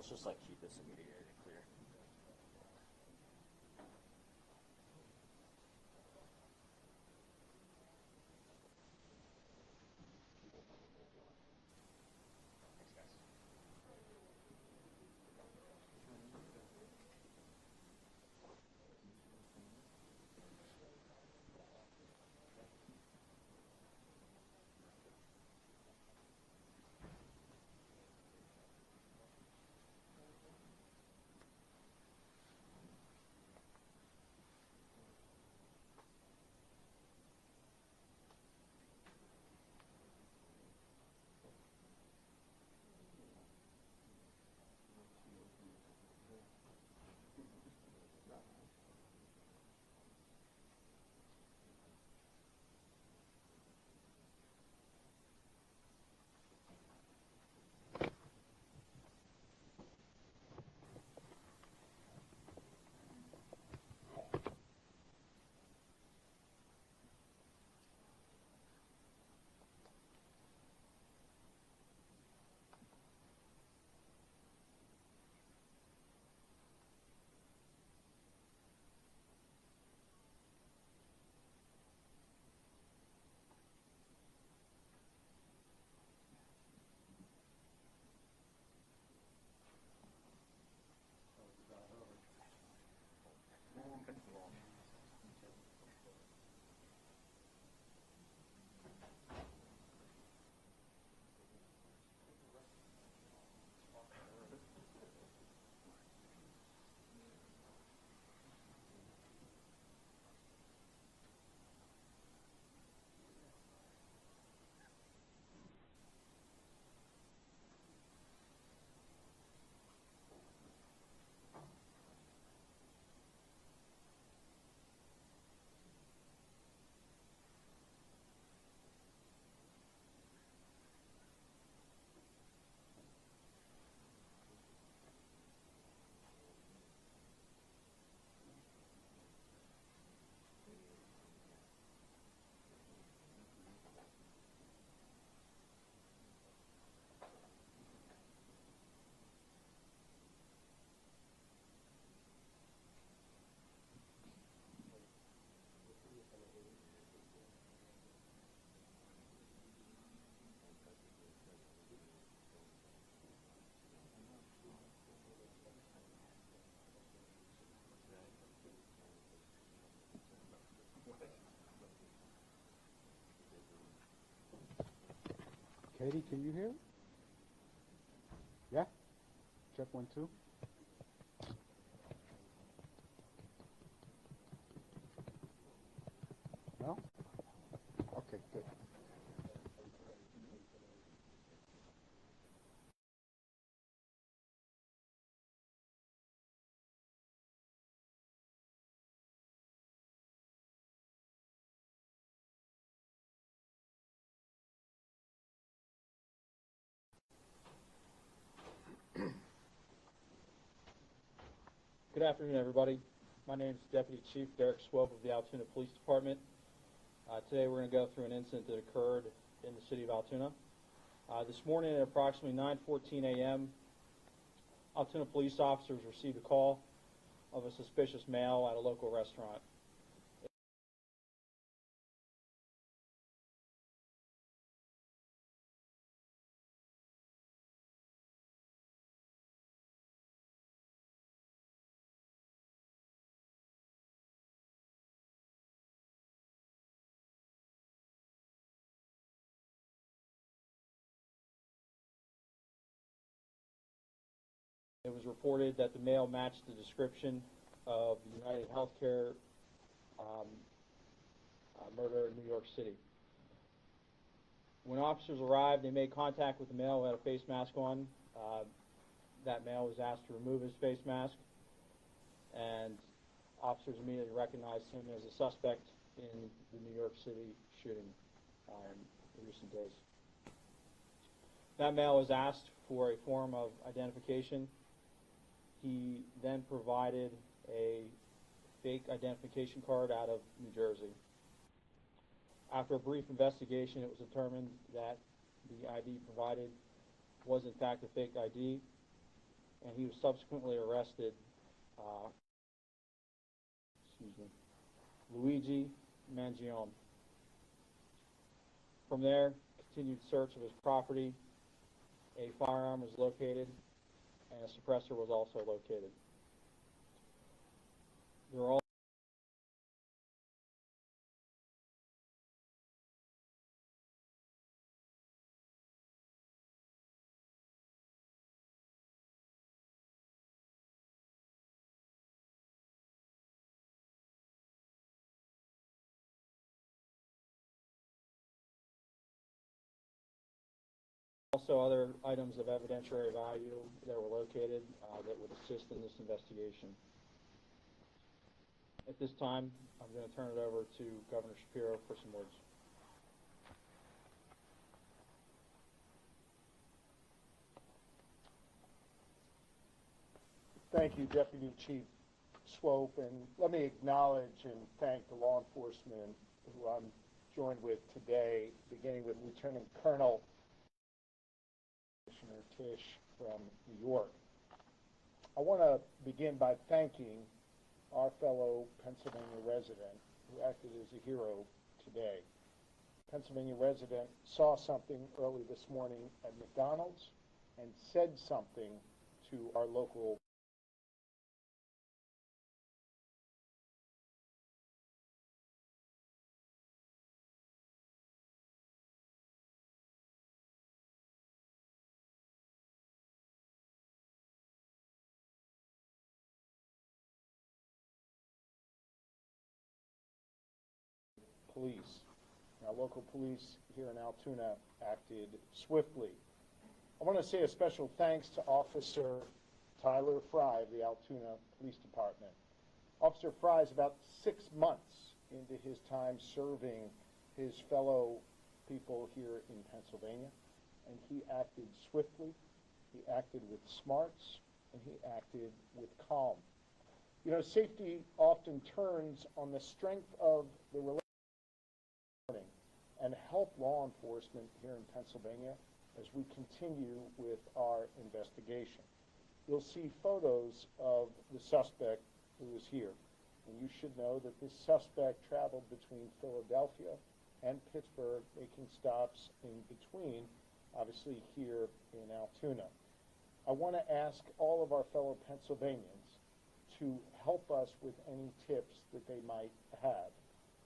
let's just like keep this immediate area clear. Thanks, guys. Katie, can you hear? Yeah? Check 1, 2. No? Okay, good. Good afternoon, everybody. My name is Deputy Chief Derek Swope of the Altoona Police Department. Today we're going to go through an incident that occurred in the city of Altoona. This morning at approximately 9:14 a.m., Altoona police officers received a call of a suspicious male at a local restaurant. It was reported that the male matched the description of the UnitedHealthcare murder in New York City. When officers arrived, they made contact with the male who had a face mask on. That male was asked to remove his face mask, and officers immediately recognized him as a suspect in the New York City shooting in recent days. That male was asked for a form of identification. He then provided a fake identification card out of New Jersey. After a brief investigation, it was determined that the ID provided was in fact a fake ID. and he was subsequently arrested. Luigi Mangione. From there, continued search of his property. A firearm was located, and a suppressor was also located. There were also other items of evidentiary value that were located that would assist in this investigation. At this time, I'm going to turn it over to Governor Shapiro for some words. Thank you, Deputy Chief Swope, and let me acknowledge and thank the law enforcement who I'm joined with today, beginning with Lieutenant Colonel Commissioner Tisch from New York. I want to begin by thanking our fellow Pennsylvania resident who acted as a hero today. Pennsylvania resident saw something early this morning at McDonald's and said something to our local police. Our local police here in Altoona acted swiftly. I want to say a special thanks to Officer Tyler Fry of the Altoona Police Department. Officer Fry is about 6 months into his time serving his fellow people here in Pennsylvania, and he acted swiftly, he acted with smarts, and he acted with calm. You know, safety often turns on the strength of the relationship and help law enforcement here in Pennsylvania as we continue with our investigation. You'll see photos of the suspect who is here, and you should know that this suspect traveled between Philadelphia and Pittsburgh, making stops in between, obviously here in Altoona. I want to ask all of our fellow Pennsylvanians to help us with any tips that they might have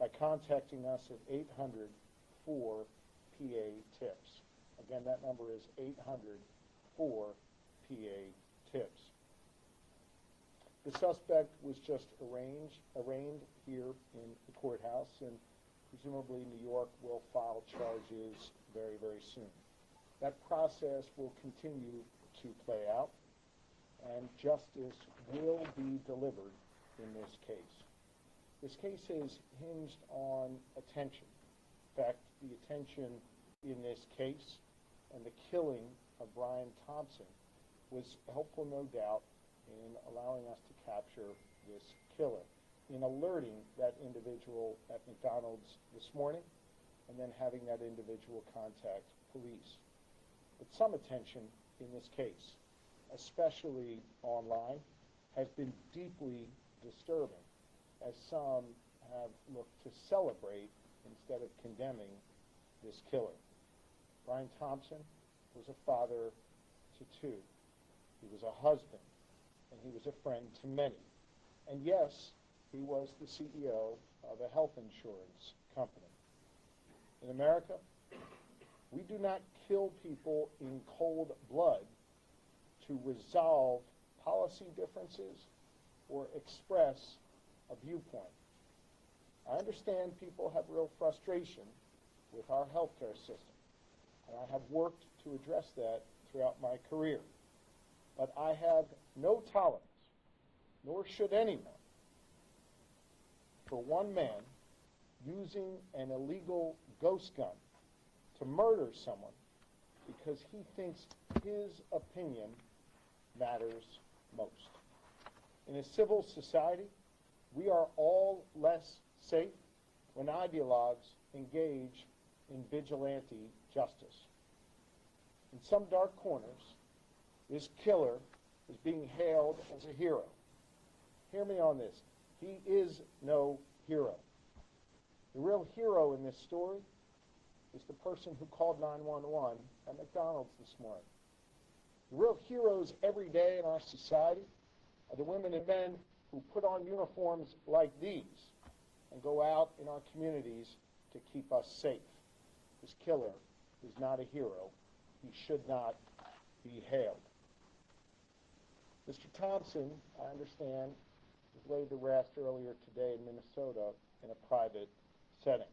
by contacting us at 800-4-PA-TIPS. Again, that number is 800-4-PA-TIPS. The suspect was just arraigned here in the courthouse, and presumably New York will file charges very, very soon. That process will continue to play out, and justice will be delivered in this case. This case is hinged on attention. In fact, the attention in this case and the killing of Brian Thompson was helpful, no doubt, in allowing us to capture this killer, in alerting that individual at McDonald's this morning, and then having that individual contact police. But some attention in this case, especially online, has been deeply disturbing, as some have looked to celebrate instead of condemning this killer. Brian Thompson was a father to two. He was a husband, and he was a friend to many. And yes, he was the CEO of a health insurance company. In America, we do not kill people in cold blood to resolve policy differences or express a viewpoint. I understand people have real frustration with our healthcare system, and I have worked to address that throughout my career. But I have no tolerance, nor should anyone, for one man using an illegal ghost gun to murder someone because he thinks his opinion matters most. In a civil society, we are all less safe when ideologues engage in vigilante justice. In some dark corners, this killer is being hailed as a hero. Hear me on this. He is no hero. The real hero in this story is the person who called 911 at McDonald's this morning. The real heroes every day in our society are the women and men who put on uniforms like these and go out in our communities to keep us safe. This killer is not a hero. He should not be hailed. Mr. Thompson, I understand, was laid to rest earlier today in Minnesota in a private setting.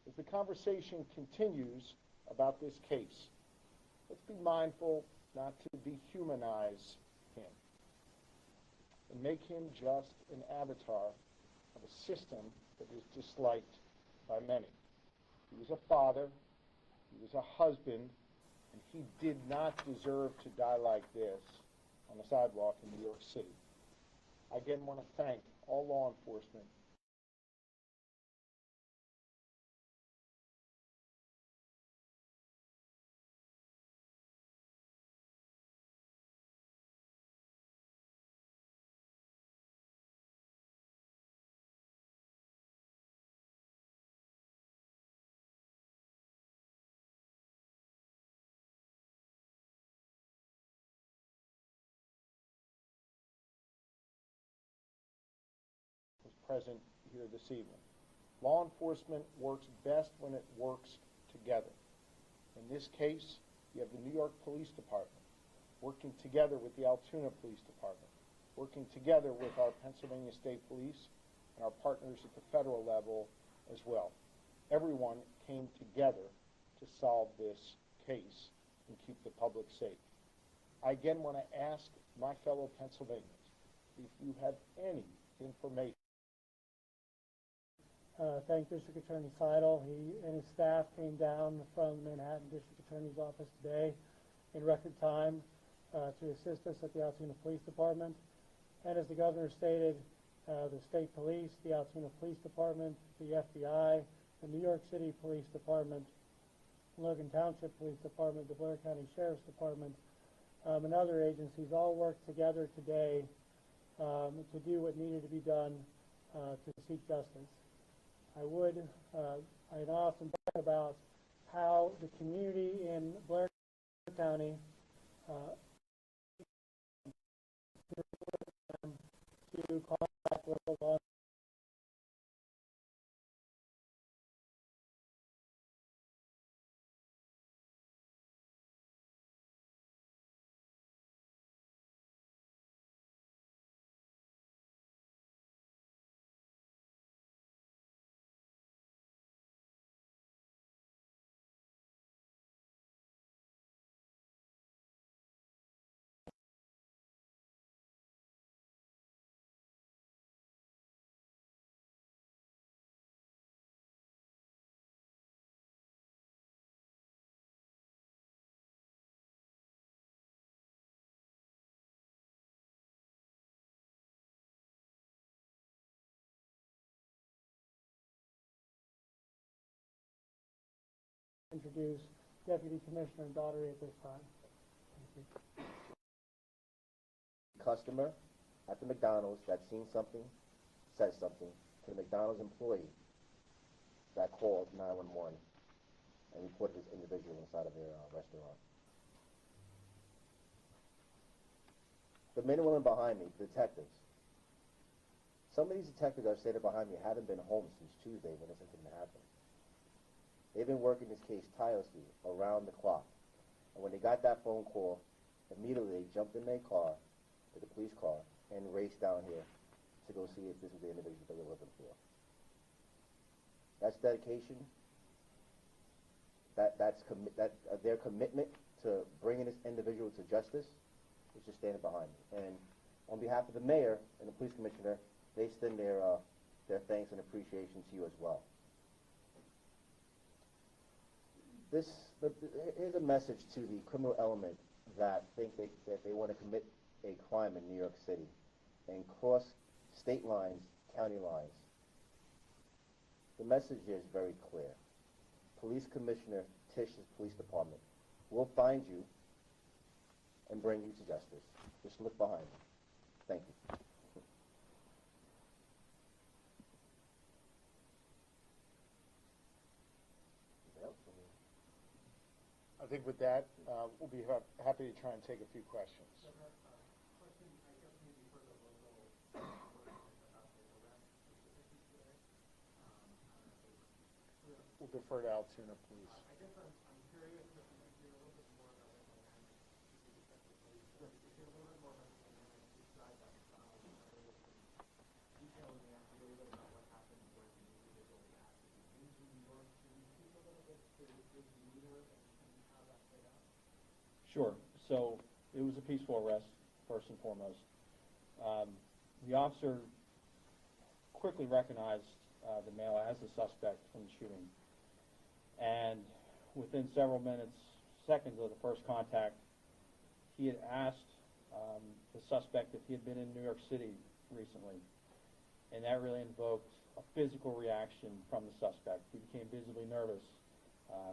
As the conversation continues about this case, let's be mindful not to dehumanize him and make him just an avatar of a system that is disliked by many. He was a father, he was a husband, and he did not deserve to die like this on the sidewalk in New York City. I again want to thank all law enforcement was present here this evening. Law enforcement works best when it works together. In this case, you have the New York Police Department working together with the Altoona Police Department, working together with our Pennsylvania State Police and our partners at the federal level as well. Everyone came together to solve this case and keep the public safe. I again want to ask my fellow Pennsylvanians if you have any information. Thank District Attorney Seidel. He and his staff came down from the Manhattan District Attorney's Office today in record time to assist us at the Altoona Police Department. And as the governor stated, the state police, the Altoona Police Department, the FBI, the New York City Police Department, Logan Township Police Department, the Blair County Sheriff's Department, and other agencies all worked together today to do what needed to be done to seek justice. I often talk about how the community in Blair County to contact local law introduce Deputy Commissioner Daugherty at this time. Thank you. Customer at the McDonald's that seen something, says something to the McDonald's employee that called 911 and reported this individual inside of their restaurant. The men and women behind me, the detectives, some of these detectives that are standing behind me haven't been home since Tuesday when this incident happened. They've been working this case tirelessly around the clock. And when they got that phone call, immediately they jumped in their car, the police car, and raced down here to go see if this was the individual they were looking for. That's dedication. Their commitment to bringing this individual to justice is just standing behind me. And on behalf of the mayor and the police commissioner, they extend their thanks and appreciation to you as well. Here's a message to the criminal element that think that they want to commit a crime in New York City and cross state lines, county lines. The message is very clear. Police Commissioner Tish's police department will find you and bring you to justice. Just look behind me. Thank you. I think with that, we'll be happy to try and take a few questions. We'll defer to Altoona, please. I guess I'm curious if you could hear a little bit more about the dynamic, if you could hear a little bit more about the dynamic inside that there was some detail in the affidavit about what happened when the individual acted into New York. Can you speak a little bit to his demeanor and how that played out? Sure. So it was a peaceful arrest, first and foremost. The officer quickly recognized the male as the suspect from the shooting. And within several seconds of the first contact, he had asked the suspect if he had been in New York City recently. And that really invoked a physical reaction from the suspect. He became visibly nervous,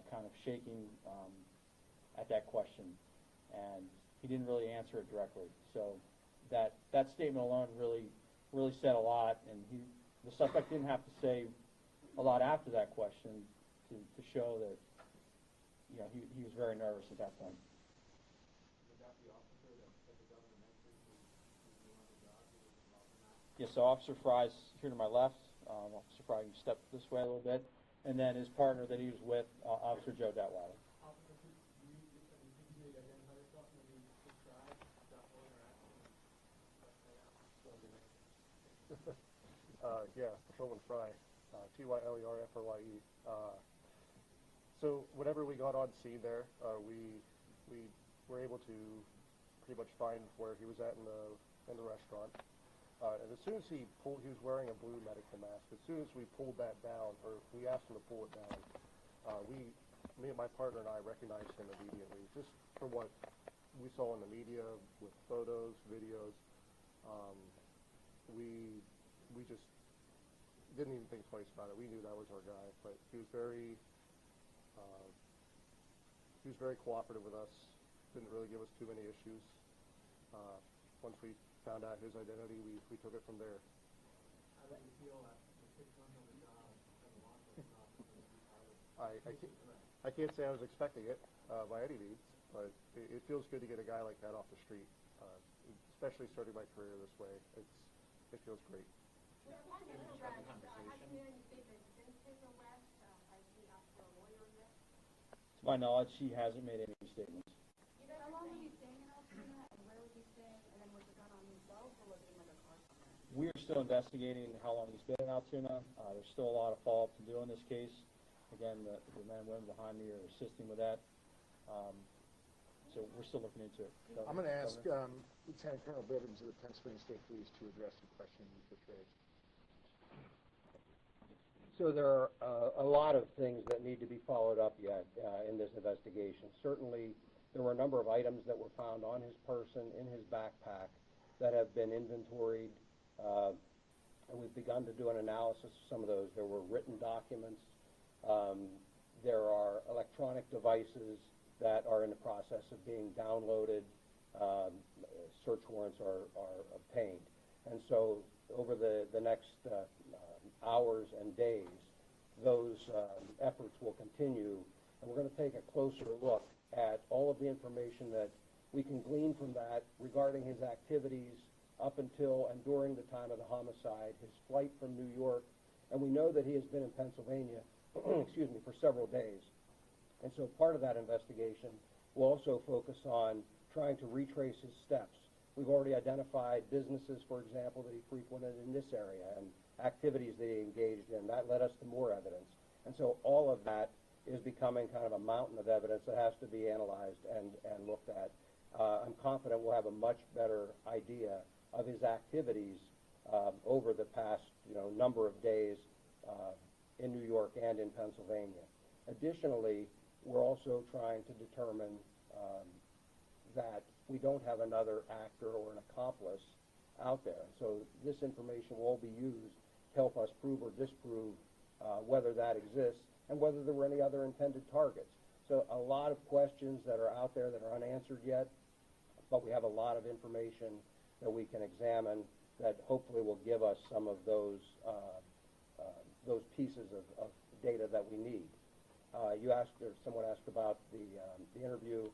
kind of shaking at that question. And he didn't really answer it directly. So that statement alone really said a lot. And the suspect didn't have to say a lot after that question to show that, he was very nervous at that point. Was that the officer that the governor mentioned who knew on the job, who was involved in that? Yes, so Officer Fry's here to my left. Officer Fry, you can step this way a little bit. And then his partner that he was with, Officer Joe Detweiler. Officer, could you identify yourself when you described that whole interaction and what played out? Yeah, Patrolman Fry, Tylerfrye. So whenever we got on scene there, we were able to pretty much find where he was at in the restaurant. And as soon as he was wearing a blue medical mask. As soon as we pulled that down, or we asked him to pull it down, me and my partner and I recognized him immediately, just from what we saw in the media with photos, videos. We just didn't even think twice about it. We knew that was our guy, but he was very cooperative with us. Didn't really give us too many issues. Once we found out his identity, we took it from there. How did you feel after the 6 months on the job as a law enforcement officer to be part of I can't say I was expecting it by any means, but it feels good to get a guy like that off the street, especially starting my career this way. It feels great. Has he made any statements since his arrest? Has he asked for a lawyer in this? To my knowledge, he hasn't made any statements. How long were you staying in Altoona, and where was he staying, and then was the gun on himself, or was it in like a car somewhere? We are still investigating how long he's been in Altoona. There's still a lot of follow-up to do in this case. Again, the men and women behind me are assisting with that. So we're still looking into it. I'm going to ask Lieutenant Colonel Bivens of the Pennsylvania State Police to address the question you just raised. So there are a lot of things that need to be followed up yet in this investigation. Certainly, there were a number of items that were found on his person, in his backpack, that have been inventoried, and we've begun to do an analysis of some of those. There were written documents. There are electronic devices that are in the process of being downloaded. Search warrants are obtained. And so over the next hours and days, those efforts will continue, and we're going to take a closer look at all of the information that we can glean from that regarding his activities up until and during the time of the homicide, his flight from New York, and we know that he has been in Pennsylvania, excuse me, for several days. And so part of that investigation will also focus on trying to retrace his steps. We've already identified businesses, for example, that he frequented in this area and activities that he engaged in. That led us to more evidence. And so all of that is becoming kind of a mountain of evidence that has to be analyzed and looked at. I'm confident we'll have a much better idea of his activities over the past number of days in New York and in Pennsylvania. Additionally, we're also trying to determine that we don't have another actor or an accomplice out there. So this information will all be used to help us prove or disprove whether that exists and whether there were any other intended targets. So a lot of questions that are out there that are unanswered yet. but we have a lot of information that we can examine that hopefully will give us some of those pieces of data that we need. You asked, or someone asked about the interview.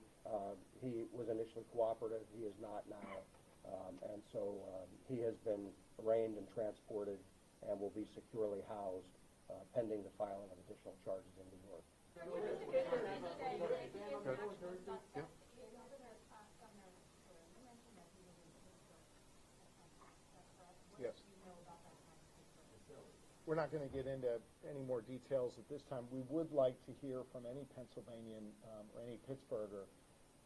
He was initially cooperative. He is not now. And so he has been arraigned and transported and will be securely housed pending the filing of additional charges in New York. Yes. We're not going to get into any more details at this time. We would like to hear from any Pennsylvanian or any Pittsburgher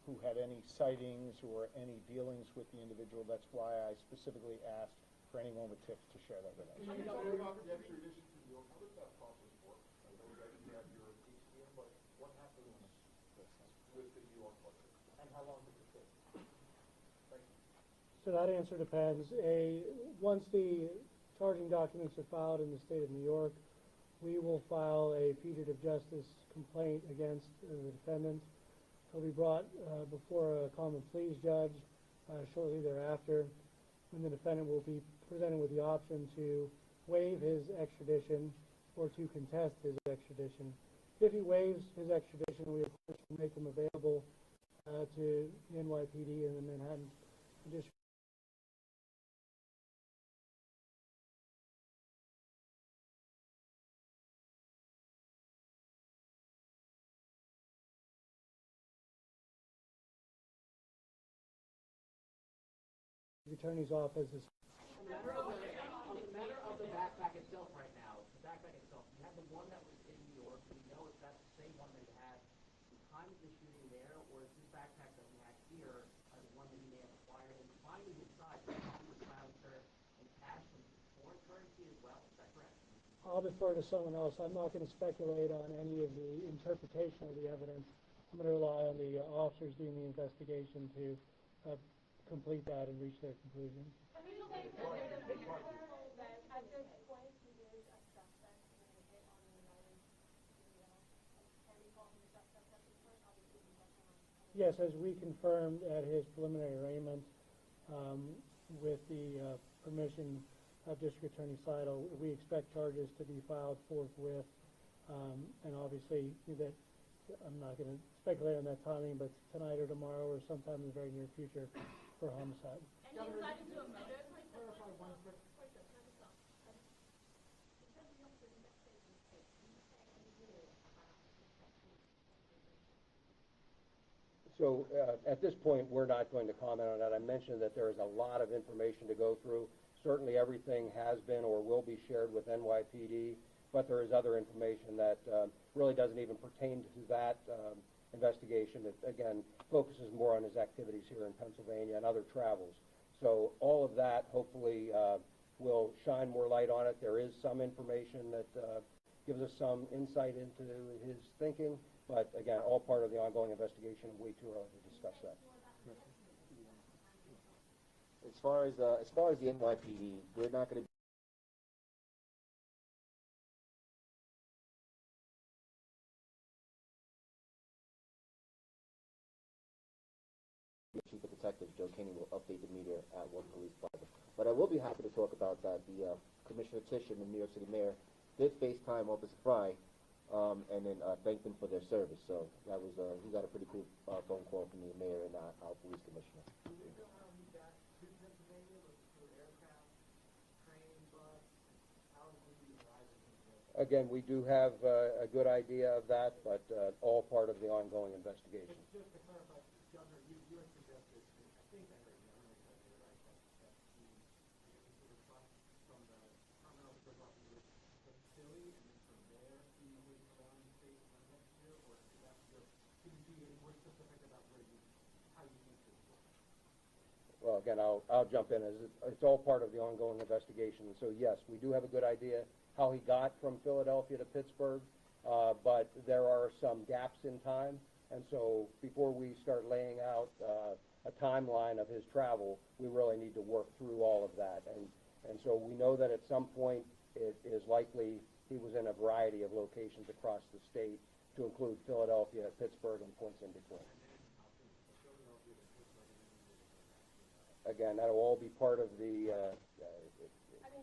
who had any sightings or any dealings with the individual. That's why I specifically asked for anyone with tips to share that with us. Can you talk about the extradition to New York? How does that process work? I know that you have your ATM, but what happens with the New York budget? And how long does it take? Thank you. So that answer depends. Once the charging documents are filed in the state of New York, we will file a fugitive justice complaint against the defendant. He'll be brought before a common pleas judge shortly thereafter, when the defendant will be presented with the option to waive his extradition or to contest his extradition. If he waives his extradition, we of course will make him available to the NYPD and the Manhattan District. The attorney's office is. On the matter of the backpack itself right now, the backpack itself, you have the one that was in New York. Do we know if that's the same one that he had at the time of the shooting there, or is this backpack that we have here the one that he may have acquired? And finding inside, the silencer and cash and foreign currency as well. Is that correct? I'll defer to someone else. I'm not going to speculate on any of the interpretation of the evidence. I'm going to rely on the officers doing the investigation to complete that and reach their conclusion. Can we just say that at this point he is a suspect in a hit on the United CEO? Can we call him a suspect at this point? Obviously, we don't know. Yes, as we confirmed at his preliminary arraignment, with the permission of District Attorney Seidel, we expect charges to be filed forthwith, and obviously that I'm not going to speculate on that timing, but tonight or tomorrow or sometime in the very near future for homicide. And insight into a motive? Clarify one quick. In terms of the officer's investigation case, can you say any more about So at this point, we're not going to comment on that. I mentioned that there is a lot of information to go through. Certainly everything has been or will be shared with NYPD, but there is other information that really doesn't even pertain to that investigation. It, again, focuses more on his activities here in Pennsylvania and other travels. So all of that hopefully will shine more light on it. There is some information that gives us some insight into his thinking, but again, all part of the ongoing investigation. Way too early to discuss that. As far as the NYPD, they're not going to Chief of Detectives Joe Kinney will update the media at one police department. But I will be happy to talk about that. The Commissioner Tish and the New York City Mayor did FaceTime Officer Fry, and then thanked them for their service. So that was he got a pretty cool phone call from the mayor and our police commissioner. Do we know how he got to Pennsylvania? Was it through aircraft, train, bus? How did he arrive in Pennsylvania? Again, we do have a good idea of that, but all part of the ongoing investigation. Just to clarify, Governor, you had suggested, I think I heard you, I don't know if I heard it right, that the request from the Department of Public Officers to Philly, and then from there he would go on to state next year, or is that your, could you be any more specific about how you think this will work? Well, again, I'll jump in. It's all part of the ongoing investigation. So yes, we do have a good idea how he got from Philadelphia to Pittsburgh, but there are some gaps in time. And so before we start laying out a timeline of his travel, we really need to work through all of that. And so we know that at some point it is likely he was in a variety of locations across the state, to include Philadelphia, Pittsburgh, and points in between. again, that'll all be part of the,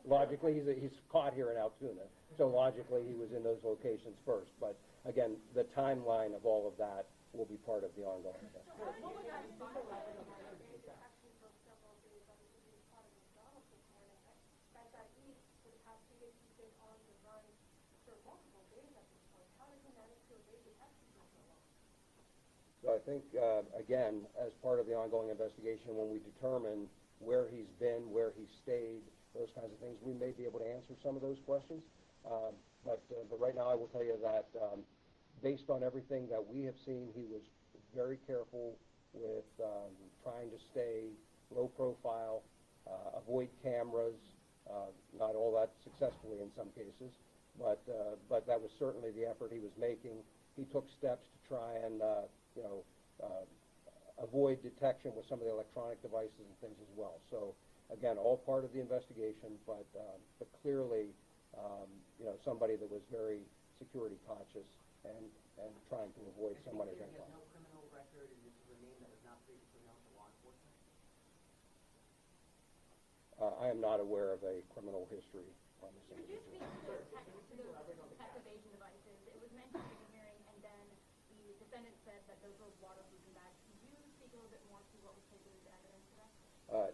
logically, he's caught here in Altoona, so logically, he was in those locations first. But again, the timeline of all of that will be part of the ongoing investigation. So I think, again, as part of the ongoing investigation, when we determine where he's been, where he stayed, those kinds of things, we may be able to answer some of those questions. But right now I will tell you that based on everything that we have seen, he was very careful with trying to stay low profile, avoid cameras, not all that successfully in some cases, but that was certainly the effort he was making. He took steps to try and avoid detection with some of the electronic devices and things as well. So again, all part of the investigation, but clearly, somebody that was very security conscious and trying to avoid someone identifying. No criminal record and this is a name that was not previously known to law enforcement? I am not aware of a criminal history on this Could you individual. speak to those tech evasion devices? It was mentioned in the hearing, and then the defendant said that those were waterproof and bags. Could you speak a little bit more to what was taken as evidence for that?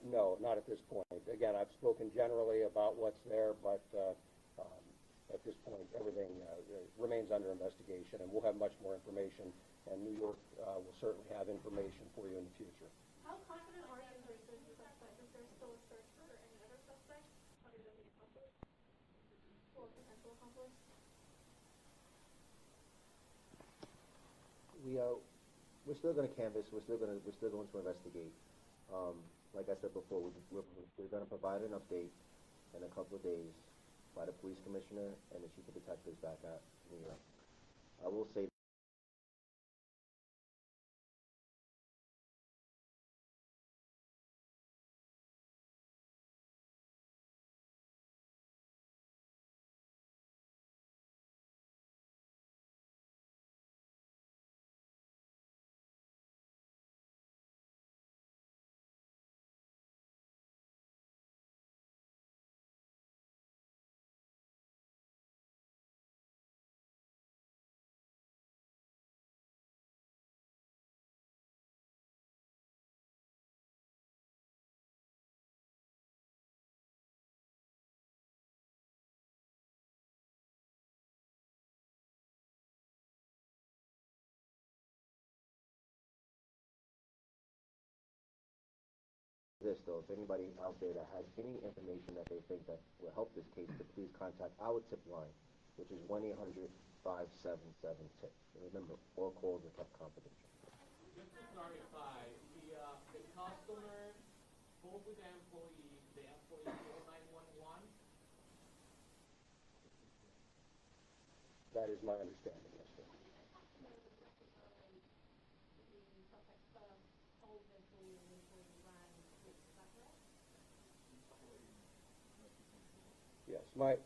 No, not at this point. Again, I've spoken generally about what's there, but at this point, everything remains under investigation, and we'll have much more information, and New York will certainly have information for you in the future. How confident are you in the research suspect? Is there still a search for any other suspects other than the accomplice or potential accomplice? We're still going to canvass. We're still going to investigate. Like I said before, we're going to provide an update in a couple of days by the police commissioner and the chief of detectives back at New York. I will say this, though, if anybody out there that has any information that they think that will help this case, to please contact our tip line, which is 1-800-5777-TIP. And remember, all calls are kept confidential. Just to clarify, the customer spoke with the employee called 911. That is my understanding, yes, sir. Yes, my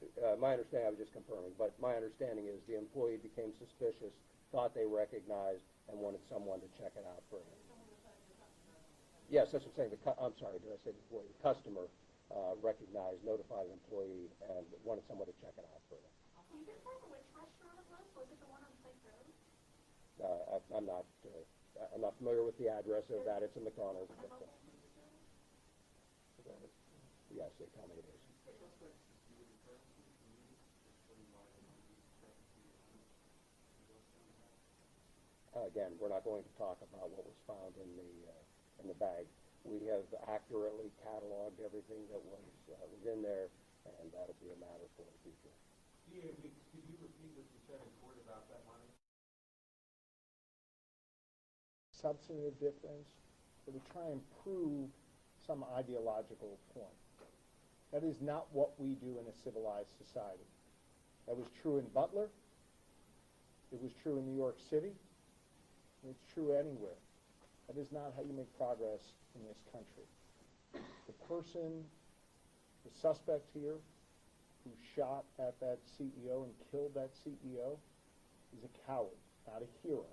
understanding, I was just confirming, but my understanding is the employee became suspicious, thought they recognized, and wanted someone to check it out further. Yes, that's what I'm saying. I'm sorry, did I say the employee? The customer recognized, notified the employee, and wanted someone to check it out further. Do you confirm which restaurant it was? Was it the one on Plate Road? I'm not familiar with the address of that. It's a McDonald's. But, yes, they tell me it is. Again, we're not going to talk about what was found in the bag. We have accurately cataloged everything that was in there, and that'll be a matter for the future. Could you repeat what you said in court about that money? Substantive difference, or to try and prove some ideological point. That is not what we do in a civilized society. That was true in Butler. It was true in New York City. It's true anywhere. That is not how you make progress in this country. The person, the suspect here, who shot at that CEO and killed that CEO is a coward, not a hero.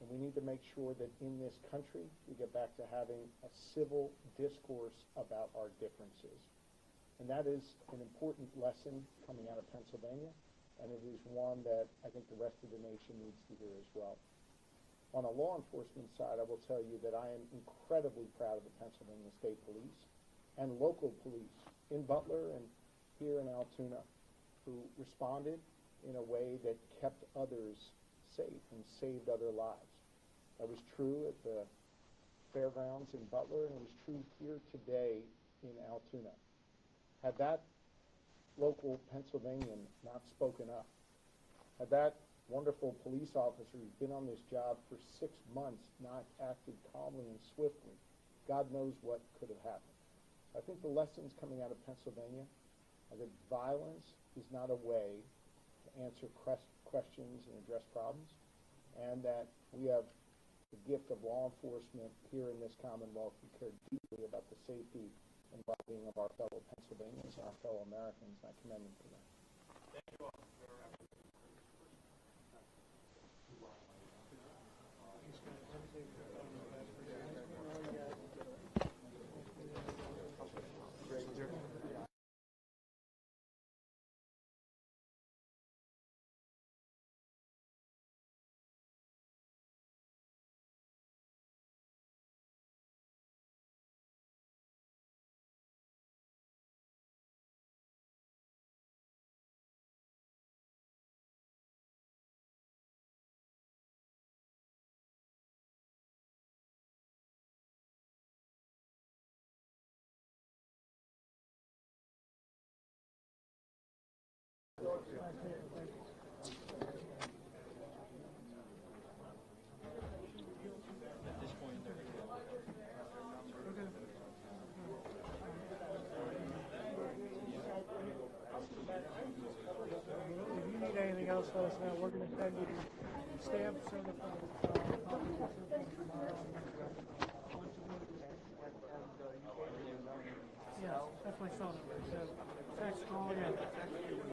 And we need to make sure that in this country, we get back to having a civil discourse about our differences. And that is an important lesson coming out of Pennsylvania, and it is one that I think the rest of the nation needs to hear as well. On a law enforcement side, I will tell you that I am incredibly proud of the Pennsylvania State Police and local police in Butler and here in Altoona, who responded in a way that kept others safe and saved other lives. That was true at the fairgrounds in Butler, and it was true here today in Altoona. Had that local Pennsylvanian not spoken up, had that wonderful police officer who's been on this job for 6 months not acted calmly and swiftly, God knows what could have happened. I think the lessons coming out of Pennsylvania are that violence is not a way to answer questions and address problems, and that we have the gift of law enforcement here in this Commonwealth who care deeply about the safety and well-being of our fellow Pennsylvanians and our fellow Americans, and I commend them for that. Thank you all. If you need anything else, let us know. We're going to send you stamps certified copies of certificates tomorrow. Yeah, that's my phone number. So text, call again.